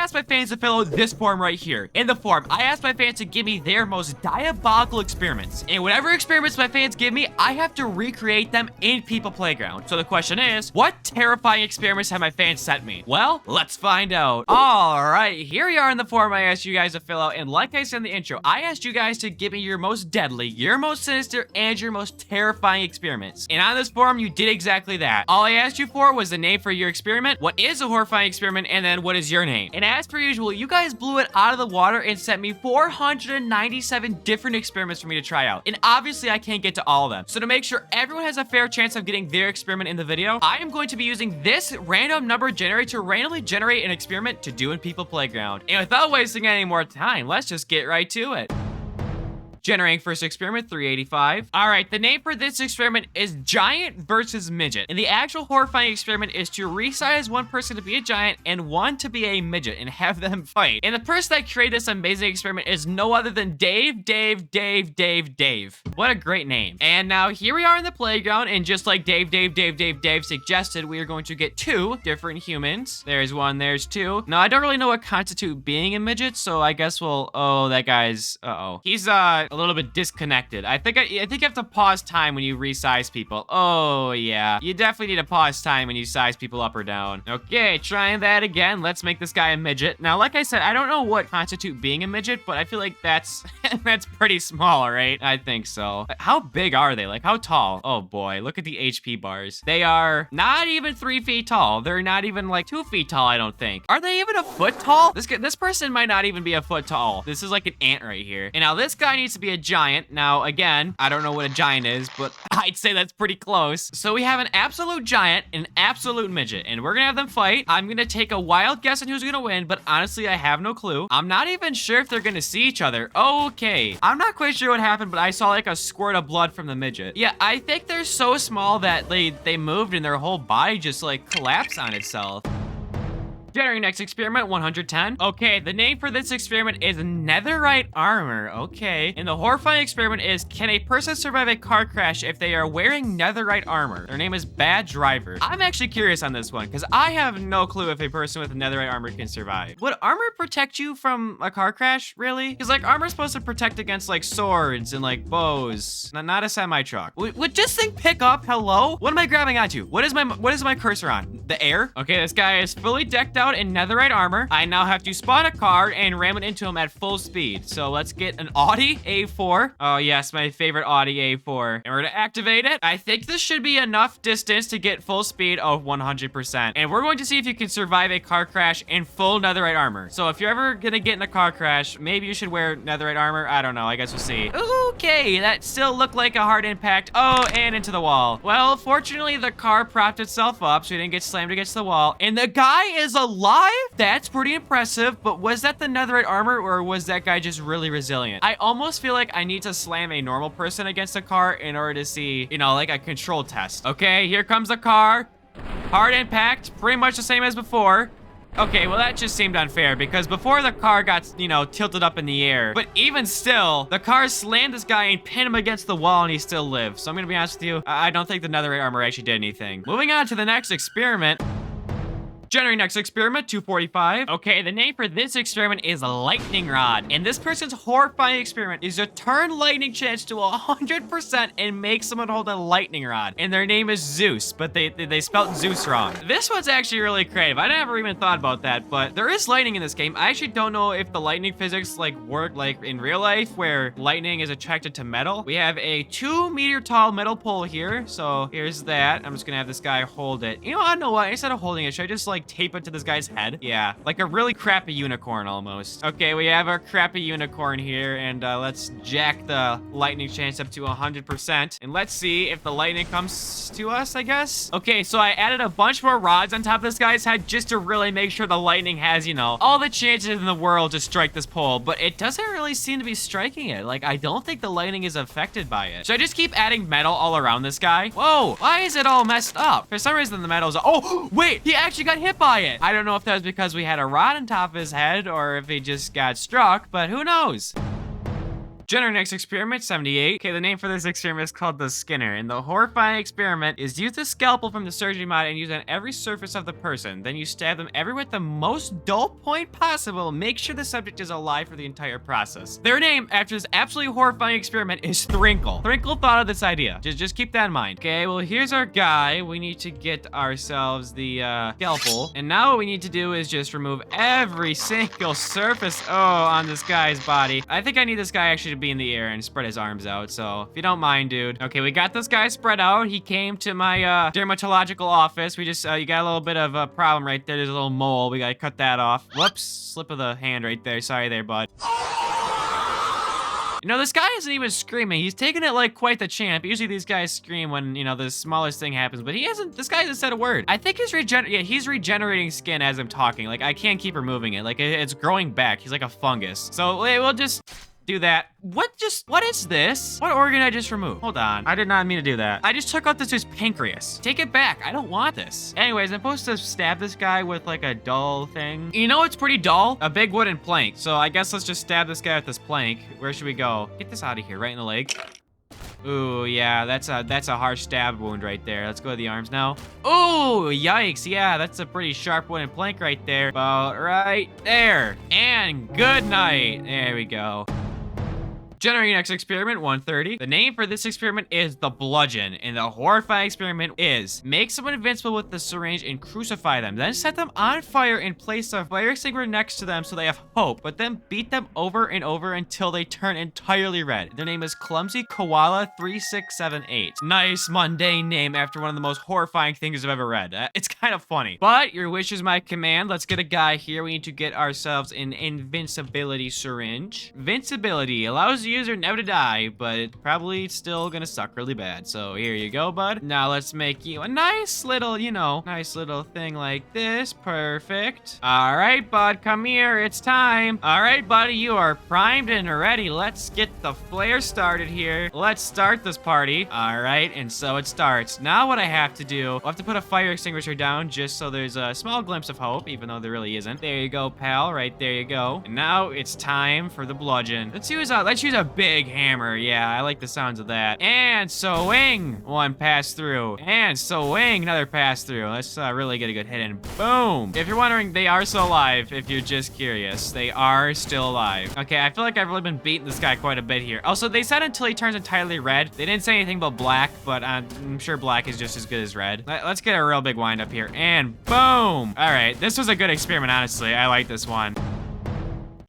asked my fans to fill out this form right here. In the form, I asked my fans to give me their most diabolical experiments. And whatever experiments my fans give me, I have to recreate them in People Playground. So the question is, what terrifying experiments have my fans sent me? Well, let's find out. All right, here we are in the form I asked you guys to fill out. And like I said in the intro, I asked you guys to give me your most deadly, your most sinister, and your most terrifying experiments. And on this form, you did exactly that. All I asked you for was the name for your experiment, what is a horrifying experiment, and then what is your name. And as per usual, you guys blew it out of the water and sent me 497 different experiments for me to try out. And obviously, I can't get to all of them. So to make sure everyone has a fair chance of getting their experiment in the video, I am going to be using this random number generator to randomly generate an experiment to do in People Playground. And without wasting any more time, let's just get right to it. Generating first experiment, 385. All right, the name for this experiment is Giant versus Midget. And the actual horrifying experiment is to resize one person to be a giant and one to be a midget and have them fight. And the person that created this amazing experiment is no other than Dave. What a great name. And now here we are in the playground, and just like Dave suggested, we are going to get two different humans. There's one, there's two. Now, I don't really know what constitute being a midget, so I guess we'll, oh, that guy's, he's, a little bit disconnected. I think you have to pause time when you resize people. Oh yeah, you definitely need to pause time when you size people up or down. Okay, trying that again. Let's make this guy a midget. Now, like I said, I don't know what constitute being a midget, but I feel like that's that's pretty small, right? I think so. How big are they? Like, how tall? Oh boy, look at the HP bars. They are not even 3 feet tall. They're not even like 2 feet tall, I don't think. Are they even a foot tall? This person might not even be a foot tall. This is like an ant right here. And now this guy needs to be a giant. Now, again, I don't know what a giant is, but I'd say that's pretty close. So we have an absolute giant and an absolute midget, and we're gonna have them fight. I'm gonna take a wild guess on who's gonna win, but honestly, I have no clue. I'm not even sure if they're gonna see each other. Okay. I'm not quite sure what happened, but I saw like a squirt of blood from the midget. Yeah, I think they're so small that they moved and their whole body just like collapsed on itself. Generating next experiment, 110. Okay, the name for this experiment is Netherite armor. Okay. And the horrifying experiment is, can a person survive a car crash if they are wearing Netherite armor? Their name is Bad Driver. I'm actually curious on this one because I have no clue if a person with Netherite armor can survive. Would armor protect you from a car crash, really? Because like armor's supposed to protect against like swords and like bows, not a semi-truck. Would this thing pick up? Hello? What am I grabbing onto? What is my cursor on? The air? Okay, this guy is fully decked out in Netherite armor. I now have to spawn a car and ram it into him at full speed. So let's get an Audi A4. Oh yes, my favorite Audi A4. And we're gonna activate it. I think this should be enough distance to get full speed of 100%. And we're going to see if you can survive a car crash in full Netherite armor. So if you're ever gonna get in a car crash, maybe you should wear Netherite armor. I don't know, I guess we'll see. Okay, that still looked like a hard impact. Oh, and into the wall. Well, fortunately, the car propped itself up so he didn't get slammed against the wall. And the guy is alive? That's pretty impressive, but was that the Netherite armor or was that guy just really resilient? I almost feel like I need to slam a normal person against a car in order to see, you know, like a control test. Okay, here comes the car. Hard impact, pretty much the same as before. Okay, well, that just seemed unfair because before the car got, you know, tilted up in the air. But even still, the car slammed this guy and pinned him against the wall and he still lived. So I'm gonna be honest with you, I don't think the Netherite armor actually did anything. Moving on to the next experiment. Generating next experiment, 245. Okay, the name for this experiment is Lightning Rod. And this person's horrifying experiment is to turn lightning chance to 100% and make someone hold a lightning rod. And their name is Zeus, but they spelled Zeus wrong. This one's actually really creative. I never even thought about that, but there is lightning in this game. I actually don't know if the lightning physics like work like in real life where lightning is attracted to metal. We have a 2-meter tall metal pole here. So here's that. I'm just gonna have this guy hold it. You know, I don't know what, instead of holding it, should I just like tape it to this guy's head? Yeah, like a really crappy unicorn almost. Okay, we have our crappy unicorn here, and let's jack the lightning chance up to 100%. And let's see if the lightning comes to us, I guess. Okay, so I added a bunch more rods on top of this guy's head just to really make sure the lightning has, you know, all the chances in the world to strike this pole, but it doesn't really seem to be striking it. Like, I don't think the lightning is affected by it. Should I just keep adding metal all around this guy? Whoa, why is it all messed up? For some reason, the metal's, oh, wait, he actually got hit by it. I don't know if that was because we had a rod on top of his head or if he just got struck, but who knows? Generate next experiment, 78. Okay, the name for this experiment is called the Skinner. And the horrifying experiment is use the scalpel from the surgery mod and use it on every surface of the person. Then you stab them everywhere at the most dull point possible. Make sure the subject is alive for the entire process. Their name after this absolutely horrifying experiment is Thrinkle. Thrinkle thought of this idea. Just keep that in mind. Okay, well, here's our guy. We need to get ourselves the scalpel. And now what we need to do is just remove every single surface on this guy's body. I think I need this guy actually to be in the air and spread his arms out. So if you don't mind, dude. Okay, we got this guy spread out. He came to my dermatological office. We just, you got a little bit of a problem right there. There's a little mole. We gotta cut that off. Whoops, slip of the hand right there. Sorry there, bud. You know, this guy isn't even screaming. He's taking it like quite the champ. Usually these guys scream when, you know, the smallest thing happens, but this guy hasn't said a word. I think he's regenerating skin as I'm talking. Like, I can't keep removing it. Like, it's growing back. He's like a fungus. So, we'll just do that. What is this? What organ I just removed? Hold on. I did not mean to do that. I just took out this dude's pancreas. Take it back. I don't want this. Anyways, I'm supposed to stab this guy with like a dull thing. You know what's pretty dull? A big wooden plank. So I guess let's just stab this guy with this plank. Where should we go? Get this out of here, right in the leg. Ooh, yeah, that's a harsh stab wound right there. Let's go to the arms now. Ooh, yikes. Yeah, that's a pretty sharp wooden plank right there. About right there. And good night. There we go. Generating next experiment, 130. The name for this experiment is the bludgeon, and the horrifying experiment is make someone invincible with the syringe and crucify them, then set them on fire and place a fire extinguisher next to them so they have hope, but then beat them over and over until they turn entirely red. Their name is Clumsy Koala 3678. Nice mundane name after one of the most horrifying things I've ever read. It's kind of funny, but your wish is my command. Let's get a guy here. We need to get ourselves an invincibility syringe. Invincibility allows the user never to die, but it's probably still gonna suck really bad. So here you go, bud. Now let's make you a nice little, you know, nice little thing like this. Perfect. All right, bud, come here. It's time. All right, buddy, you are primed and ready. Let's get the flare started here. Let's start this party. All right, and so it starts. Now what I have to do, I'll have to put a fire extinguisher down just so there's a small glimpse of hope, even though there really isn't. There you go, pal. Right there you go. And now it's time for the bludgeon. Let's use a big hammer. Yeah, I like the sounds of that. And swing. One pass through. And swing. Another pass through. Let's really get a good hit in. Boom. If you're wondering, they are still alive. If you're just curious, they are still alive. Okay, I feel like I've really been beating this guy quite a bit here. Also, they said until he turns entirely red. They didn't say anything about black, but I'm sure black is just as good as red. Let's get a real big wind up here. And boom. All right, this was a good experiment, honestly. I like this one.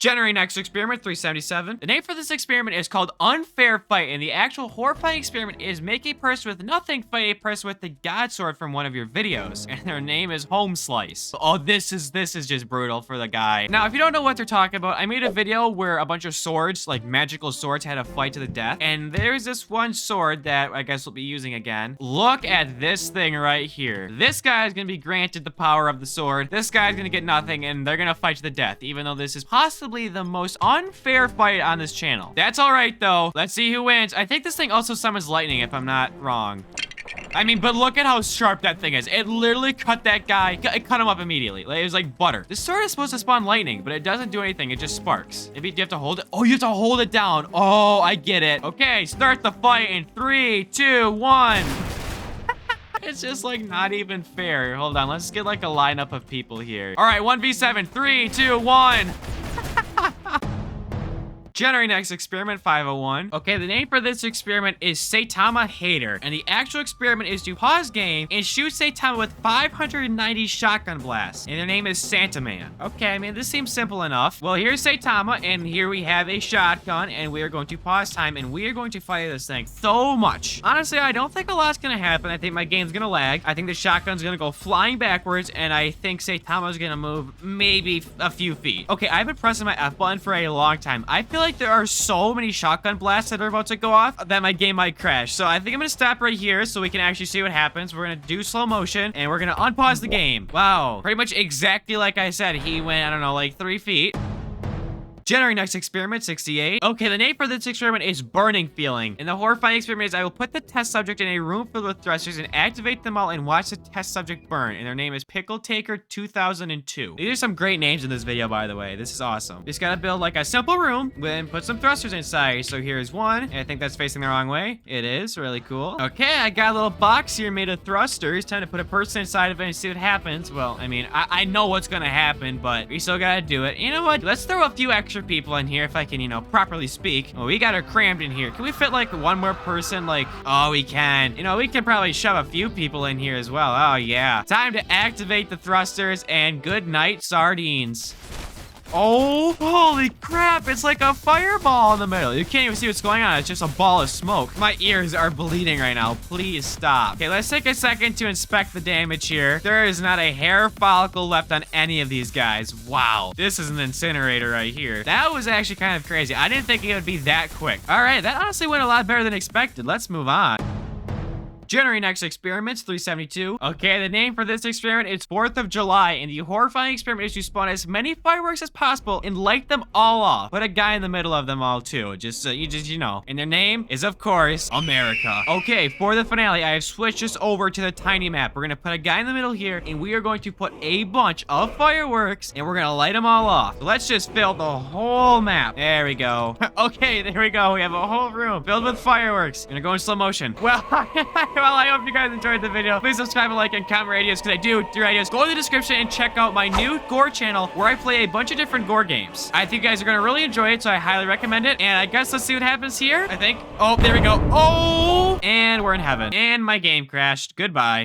Generating next experiment, 377. The name for this experiment is called Unfair Fight, and the actual horrifying experiment is make a person with nothing fight a person with the God Sword from one of your videos, and their name is Home Slice. Oh, this is just brutal for the guy. Now, if you don't know what they're talking about, I made a video where a bunch of swords, like magical swords, had a fight to the death, and there's this one sword that I guess we'll be using again. Look at this thing right here. This guy is gonna be granted the power of the sword. This guy's gonna get nothing, and they're gonna fight to the death, even though this is possibly the most unfair fight on this channel. That's all right, though. Let's see who wins. I think this thing also summons lightning, if I'm not wrong. I mean, but look at how sharp that thing is. It literally cut that guy. It cut him up immediately. It was like butter. This sword is supposed to spawn lightning, but it doesn't do anything. It just sparks. Maybe you have to hold it. Oh, you have to hold it down. Oh, I get it. Okay, start the fight in 3, 2, 1. It's just like not even fair. Hold on. Let's get like a lineup of people here. All right, 1v7. 3, 2, 1. Generating next experiment, 501. Okay, the name for this experiment is Saitama Hater, and the actual experiment is to pause game and shoot Saitama with 590 shotgun blasts, and their name is Santa Man. Okay, I mean, this seems simple enough. Well, here's Saitama, and here we have a shotgun, and we are going to pause time, and we are going to fire this thing so much. Honestly, I don't think a lot's gonna happen. I think my game's gonna lag. I think the shotgun's gonna go flying backwards, and I think Saitama's gonna move maybe a few feet. Okay, I've been pressing my F button for a long time. I feel like there are so many shotgun blasts that are about to go off that my game might crash. So I think I'm gonna stop right here so we can actually see what happens. We're gonna do slow motion and we're gonna unpause the game. Wow, pretty much exactly like I said. He went, I don't know, like 3 feet. Generating next experiment, 68. Okay, the name for this experiment is burning feeling. And the horrifying experiment is I will put the test subject in a room filled with thrusters and activate them all and watch the test subject burn. And their name is Pickle Taker 2002. These are some great names in this video, by the way. This is awesome. Just gotta build like a simple room, then put some thrusters inside. So here's one. And I think that's facing the wrong way. It is really cool. Okay, I got a little box here made of thrusters. Time to put a person inside of it and see what happens. Well, I mean, I know what's gonna happen, but we still gotta do it. You know what? Let's throw a few extra people in here if I can, you know, properly speak. Well, we got her crammed in here. Can we fit like one more person? Like, oh, we can. You know, we can probably shove a few people in here as well. Oh, yeah. Time to activate the thrusters and good night, sardines. Oh, holy crap. It's like a fireball in the middle. You can't even see what's going on. It's just a ball of smoke. My ears are bleeding right now. Please stop. Okay, let's take a second to inspect the damage here. There is not a hair follicle left on any of these guys. Wow. This is an incinerator right here. That was actually kind of crazy. I didn't think it would be that quick. All right, that honestly went a lot better than expected. Let's move on. Generating next experiments, 372. Okay, the name for this experiment is 4th of July, and the horrifying experiment is to spawn as many fireworks as possible and light them all off. Put a guy in the middle of them all too, you know. And their name is, of course, America. Okay, for the finale, I have switched this over to the tiny map. We're gonna put a guy in the middle here, and we are going to put a bunch of fireworks, and we're gonna light them all off. So let's just fill the whole map. There we go. Okay, there we go. We have a whole room filled with fireworks. I'm gonna go in slow motion. Well, well, I hope you guys enjoyed the video. Please subscribe and like and comment your ideas because I do your ideas. Go in the description and check out my new GORE channel where I play a bunch of different GORE games. I think you guys are going to really enjoy it, so I highly recommend it. And I guess let's see what happens here. I think. Oh, there we go. Oh, and we're in heaven. And my game crashed. Goodbye.